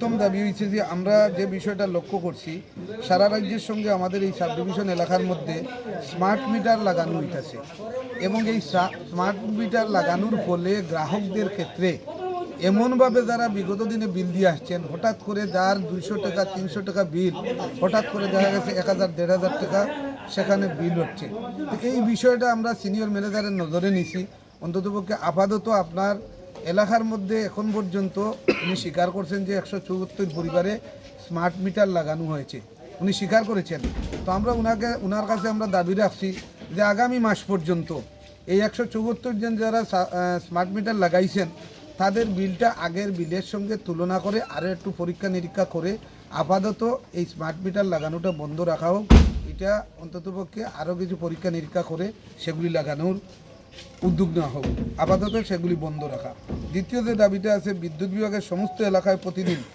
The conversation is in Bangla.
প্রথম দাবি হয়েছে যে আমরা যে বিষয়টা লক্ষ্য করছি সারা রাজ্যের সঙ্গে আমাদের এই সাব ডিভিশন এলাকার মধ্যে স্মার্ট মিটার লাগানো হইতেছে এবং এই স্মার্ট মিটার লাগানোর ফলে গ্রাহকদের ক্ষেত্রে এমনভাবে যারা বিগত দিনে বিল দিয়ে আসছেন হঠাৎ করে যার 200 টাকা 300 টাকা বিল হঠাৎ করে দেখা গেছে 1000 1500 টাকা সেখানে বিল হচ্ছে। তো এই বিষয়টা আমরা সিনিয়র ম্যানেজারের নজরে নিছি। অন্ততপক্ষে আপাতত আপনার এলাকার মধ্যে এখন পর্যন্ত উনি স্বীকার করছেন যে 174 পরিবারে স্মার্ট মিটার লাগানো হয়েছে, উনি স্বীকার করেছেন। তো আমরা ওনার কাছে আমরা দাবি রাখছি যে আগামী মাস পর্যন্ত এই 174 জন যারা স্মার্ট মিটার লাগাইছেন তাদের বিলটা আগের বিলের সঙ্গে তুলনা করে আরও একটু পরীক্ষা নিরীক্ষা করে আপাতত এই স্মার্ট মিটার লাগানোটা বন্ধ রাখা হোক। এটা অন্ততপক্ষে আরও কিছু পরীক্ষা নিরীক্ষা করে সেগুলি লাগানোর উদ্যোগ নেওয়া হোক। আপাতত সেগুলি বন্ধ রাখা। দ্বিতীয় যে দাবিটা আছে, বিদ্যুৎ বিভাগের সমস্ত এলাকায় প্রতিদিন